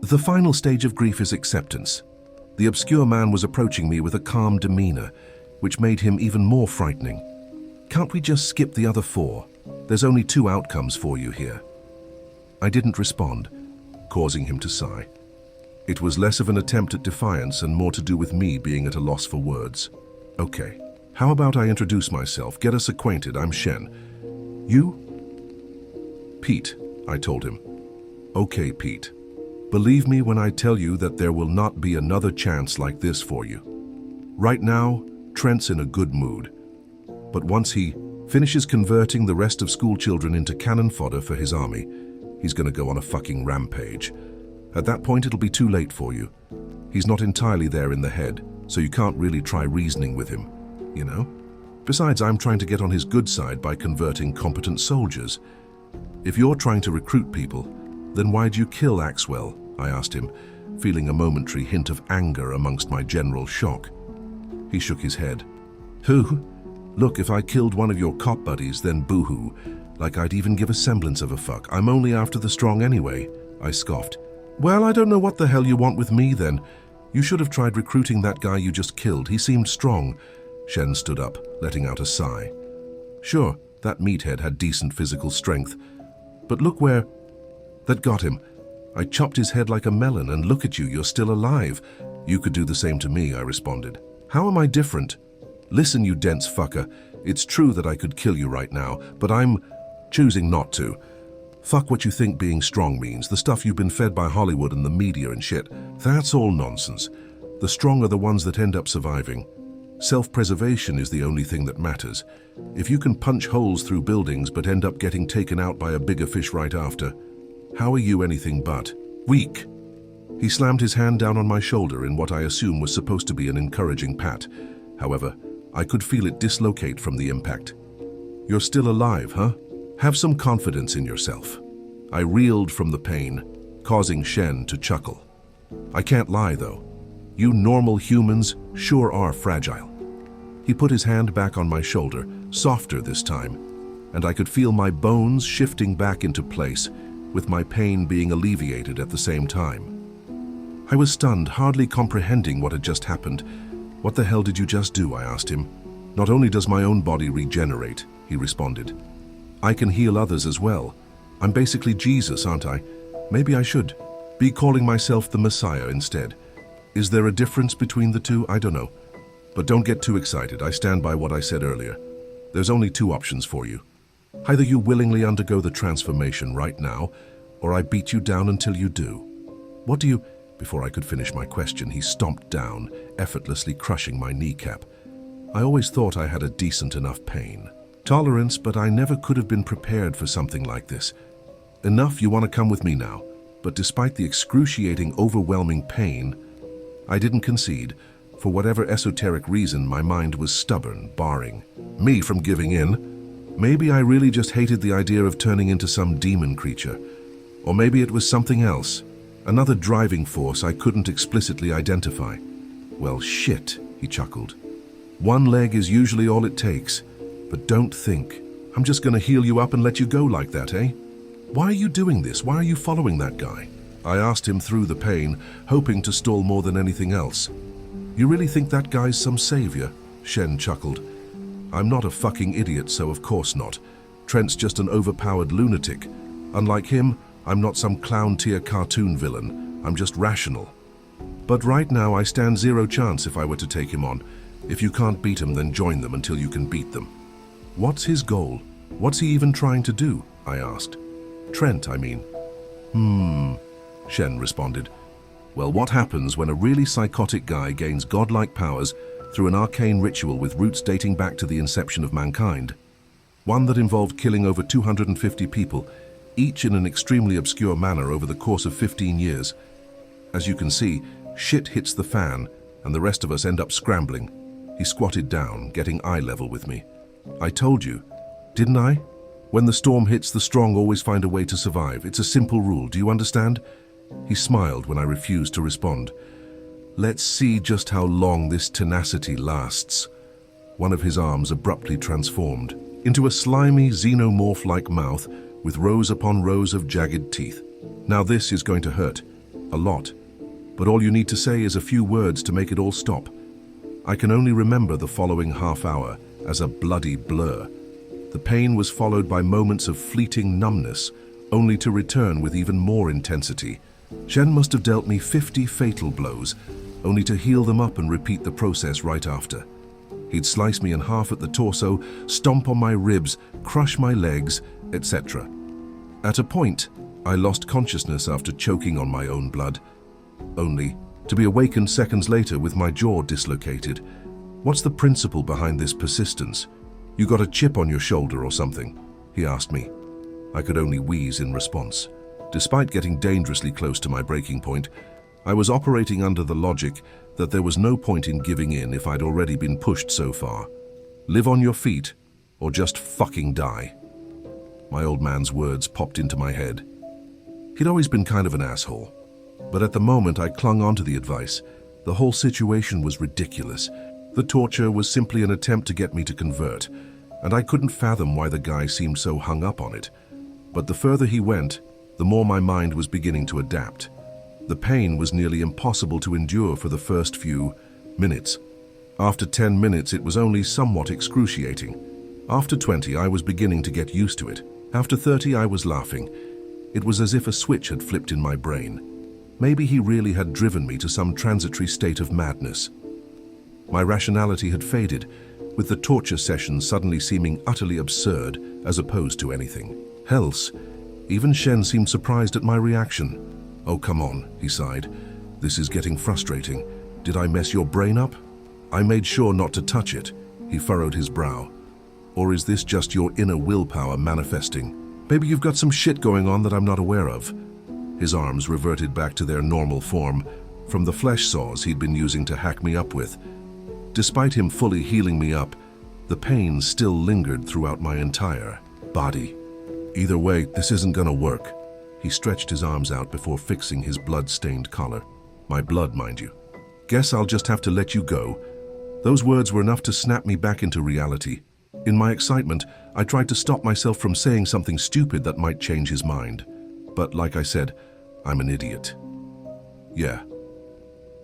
The final stage of grief is acceptance. The obscure man was approaching me with a calm demeanor, which made him even more frightening. Can't we just skip the other 4? There's only 2 outcomes for you here. I didn't respond, causing him to sigh. It was less of an attempt at defiance and more to do with me being at a loss for words. Okay, how about I introduce myself, get us acquainted, I'm Shen. You? Pete, I told him. Okay, Pete. Believe me when I tell you that there will not be another chance like this for you. Right now, Trent's in a good mood. But once he finishes converting the rest of school children into cannon fodder for his army, he's gonna go on a fucking rampage. At that point, it'll be too late for you. He's not entirely there in the head, so you can't really try reasoning with him, you know? Besides, I'm trying to get on his good side by converting competent soldiers. If you're trying to recruit people, then why'd you kill Axwell? I asked him, feeling a momentary hint of anger amongst my general shock. He shook his head. Who? Look, if I killed one of your cop buddies, then boo-hoo. Like I'd even give a semblance of a fuck. I'm only after the strong anyway, I scoffed. Well, I don't know what the hell you want with me then. You should have tried recruiting that guy you just killed. He seemed strong. Shen stood up, letting out a sigh. Sure, that meathead had decent physical strength. But look where... That got him. I chopped his head like a melon, and look at you, you're still alive. You could do the same to me, I responded. How am I different? Listen, you dense fucker. It's true that I could kill you right now, but I'm choosing not to. Fuck what you think being strong means, the stuff you've been fed by Hollywood and the media and shit. That's all nonsense. The strong are the ones that end up surviving. Self-preservation is the only thing that matters. If you can punch holes through buildings but end up getting taken out by a bigger fish right after, how are you anything but weak? He slammed his hand down on my shoulder in what I assume was supposed to be an encouraging pat. However, I could feel it dislocate from the impact. You're still alive, huh? Have some confidence in yourself. I reeled from the pain, causing Shen to chuckle. I can't lie, though. You normal humans sure are fragile. He put his hand back on my shoulder, softer this time, and I could feel my bones shifting back into place, with my pain being alleviated at the same time. I was stunned, hardly comprehending what had just happened. What the hell did you just do? I asked him. Not only does my own body regenerate, he responded. I can heal others as well. I'm basically Jesus, aren't I? Maybe I should be calling myself the Messiah instead. Is there a difference between the two? I don't know. But don't get too excited. I stand by what I said earlier. There's only 2 options for you. Either you willingly undergo the transformation right now, or I beat you down until you do. What do you... Before I could finish my question, he stomped down, effortlessly crushing my kneecap. I always thought I had a decent enough pain tolerance, but I never could have been prepared for something like this. Enough, you want to come with me now. But despite the excruciating, overwhelming pain, I didn't concede. For whatever esoteric reason, my mind was stubborn, barring me from giving in. Maybe I really just hated the idea of turning into some demon creature. Or maybe it was something else, another driving force I couldn't explicitly identify. Well, shit, he chuckled. One leg is usually all it takes. But don't think, I'm just gonna heal you up and let you go like that, eh? Why are you doing this? Why are you following that guy? I asked him through the pain, hoping to stall more than anything else. You really think that guy's some savior? Shen chuckled. I'm not a fucking idiot, so of course not. Trent's just an overpowered lunatic. Unlike him, I'm not some clown-tier cartoon villain. I'm just rational. But right now I stand 0 chance if I were to take him on. If you can't beat him, then join them until you can beat them. What's his goal? What's he even trying to do? I asked. Trent, I mean. Shen responded. Well, what happens when a really psychotic guy gains godlike powers through an arcane ritual with roots dating back to the inception of mankind? One that involved killing over 250 people, each in an extremely obscure manner over the course of 15 years. As you can see, shit hits the fan, and the rest of us end up scrambling. He squatted down, getting eye level with me. I told you, didn't I? When the storm hits, the strong always find a way to survive. It's a simple rule, do you understand? He smiled when I refused to respond. Let's see just how long this tenacity lasts. One of his arms abruptly transformed into a slimy, xenomorph-like mouth with rows upon rows of jagged teeth. Now this is going to hurt. a lot. But all you need to say is a few words to make it all stop. I can only remember the following half hour as a bloody blur. The pain was followed by moments of fleeting numbness, only to return with even more intensity. Shen must have dealt me 50 fatal blows, only to heal them up and repeat the process right after. He'd slice me in half at the torso, stomp on my ribs, crush my legs, etc. At a point, I lost consciousness after choking on my own blood, only to be awakened seconds later with my jaw dislocated. What's the principle behind this persistence? You got a chip on your shoulder or something? He asked me. I could only wheeze in response. Despite getting dangerously close to my breaking point, I was operating under the logic that there was no point in giving in if I'd already been pushed so far. Live on your feet, or just fucking die. My old man's words popped into my head. He'd always been kind of an asshole, but at the moment I clung onto the advice. The whole situation was ridiculous. The torture was simply an attempt to get me to convert, and I couldn't fathom why the guy seemed so hung up on it. But the further he went, the more my mind was beginning to adapt. The pain was nearly impossible to endure for the first few minutes. After 10 minutes, it was only somewhat excruciating. After 20, I was beginning to get used to it. After 30, I was laughing. It was as if a switch had flipped in my brain. Maybe he really had driven me to some transitory state of madness. My rationality had faded, with the torture sessions suddenly seeming utterly absurd as opposed to anything else. Even Shen seemed surprised at my reaction. "Oh, come on," he sighed. "This is getting frustrating. Did I mess your brain up?" I made sure not to touch it. He furrowed his brow. "Or is this just your inner willpower manifesting? Maybe you've got some shit going on that I'm not aware of." His arms reverted back to their normal form, from the flesh saws he'd been using to hack me up with. Despite him fully healing me up, the pain still lingered throughout my entire body. "Either way, this isn't gonna work." He stretched his arms out before fixing his blood-stained collar. My blood, mind you. "Guess I'll just have to let you go." Those words were enough to snap me back into reality. In my excitement, I tried to stop myself from saying something stupid that might change his mind. But like I said, I'm an idiot. "Yeah."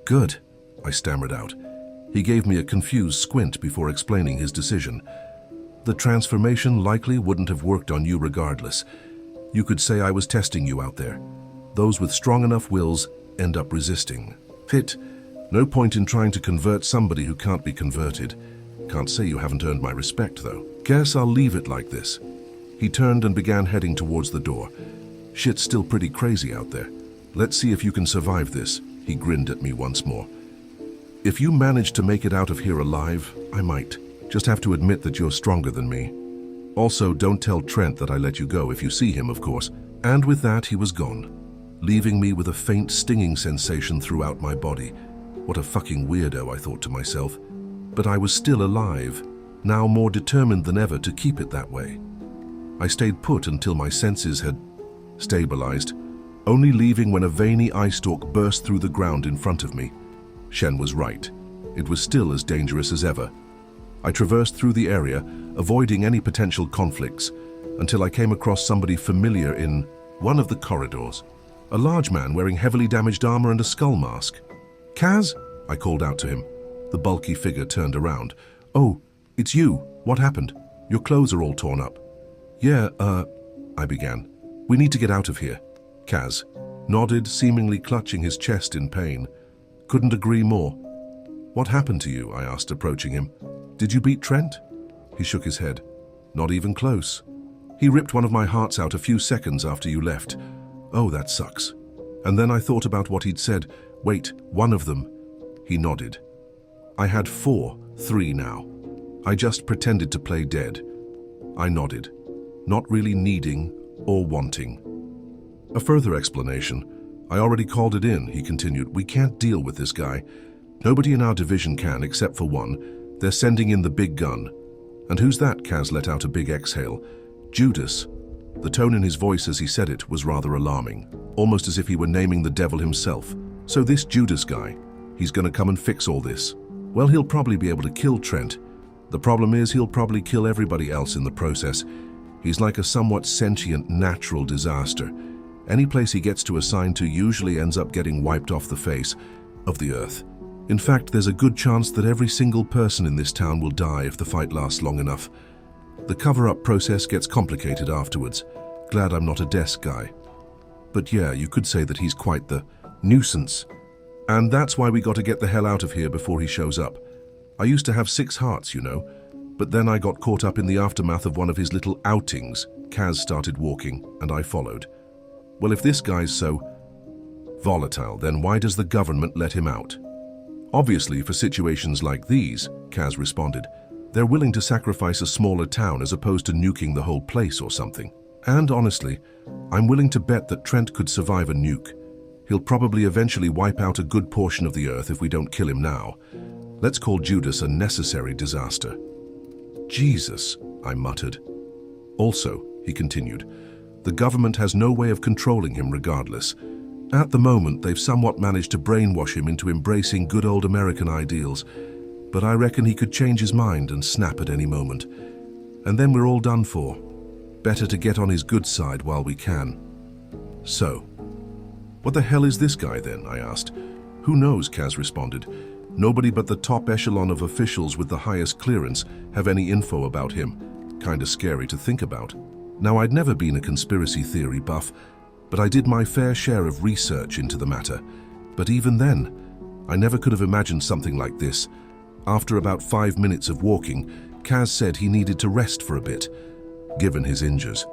"Good," I stammered out. He gave me a confused squint before explaining his decision. "The transformation likely wouldn't have worked on you regardless. You could say I was testing you out there. Those with strong enough wills end up resisting. Fit. No point in trying to convert somebody who can't be converted. Can't say you haven't earned my respect, though. Guess I'll leave it like this." He turned and began heading towards the door. "Shit's still pretty crazy out there. Let's see if you can survive this." He grinned at me once more. "If you manage to make it out of here alive, I might. Just have to admit that you're stronger than me. Also, don't tell Trent that I let you go if you see him, of course." And with that, he was gone, leaving me with a faint stinging sensation throughout my body. What a fucking weirdo, I thought to myself. But I was still alive, now more determined than ever to keep it that way. I stayed put until my senses had stabilized, only leaving when a veiny eye stalk burst through the ground in front of me. Shen was right. It was still as dangerous as ever. I traversed through the area, avoiding any potential conflicts, until I came across somebody familiar in one of the corridors. A large man wearing heavily damaged armor and a skull mask. "Kaz?" I called out to him. The bulky figure turned around. "Oh, it's you. What happened? Your clothes are all torn up." "Yeah, I began. "We need to get out of here." Kaz nodded, seemingly clutching his chest in pain. "Couldn't agree more." "What happened to you?" I asked, approaching him. "Did you beat Trent?" He shook his head. "Not even close. He ripped one of my hearts out a few seconds after you left." "Oh, that sucks." And then I thought about what he'd said. "Wait, one of them." He nodded. "I had 3 now. I just pretended to play dead." I nodded, not really needing or wanting. "A further explanation. I already called it in," he continued. "We can't deal with this guy. Nobody in our division can, except for one. They're sending in the big gun." "And who's that?" Kaz let out a big exhale. "Judas." The tone in his voice as he said it was rather alarming, almost as if he were naming the devil himself. "So this Judas guy, he's gonna come and fix all this. Well, he'll probably be able to kill Trent. The problem is he'll probably kill everybody else in the process. He's like a somewhat sentient natural disaster. Any place he gets to assign to usually ends up getting wiped off the face of the earth. In fact, there's a good chance that every single person in this town will die if the fight lasts long enough. The cover-up process gets complicated afterwards. Glad I'm not a desk guy. But yeah, you could say that he's quite the nuisance. And that's why we got to get the hell out of here before he shows up. I used to have 6 hearts, you know, but then I got caught up in the aftermath of one of his little outings. Kaz started walking, and I followed. Well, if this guy's so volatile, then why does the government let him out? Obviously, for situations like these, Kaz responded, they're willing to sacrifice a smaller town as opposed to nuking the whole place or something. And honestly, I'm willing to bet that Trent could survive a nuke. He'll probably eventually wipe out a good portion of the earth if we don't kill him now. Let's call Judas a necessary disaster. Jesus, I muttered. Also, he continued, the government has no way of controlling him regardless. At the moment, they've somewhat managed to brainwash him into embracing good old American ideals, but I reckon he could change his mind and snap at any moment. And then we're all done for. Better to get on his good side while we can. So, what the hell is this guy then? I asked. Who knows, Kaz responded. Nobody but the top echelon of officials with the highest clearance have any info about him. Kinda scary to think about. Now, I'd never been a conspiracy theory buff, but I did my fair share of research into the matter. But even then, I never could have imagined something like this. After about 5 minutes of walking, Kaz said he needed to rest for a bit, given his injuries.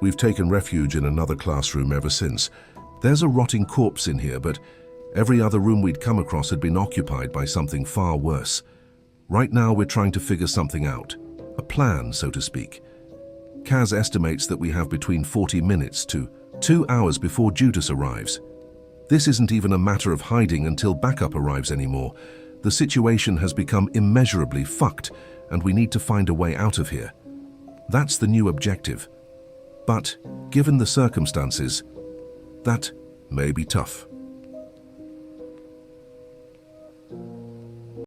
We've taken refuge in another classroom ever since. There's a rotting corpse in here, but every other room we'd come across had been occupied by something far worse. Right now, we're trying to figure something out. A plan, so to speak. Kaz estimates that we have between 40 minutes to 2 hours before Judas arrives. This isn't even a matter of hiding until backup arrives anymore. The situation has become immeasurably fucked, and we need to find a way out of here. That's the new objective. But, given the circumstances, that may be tough.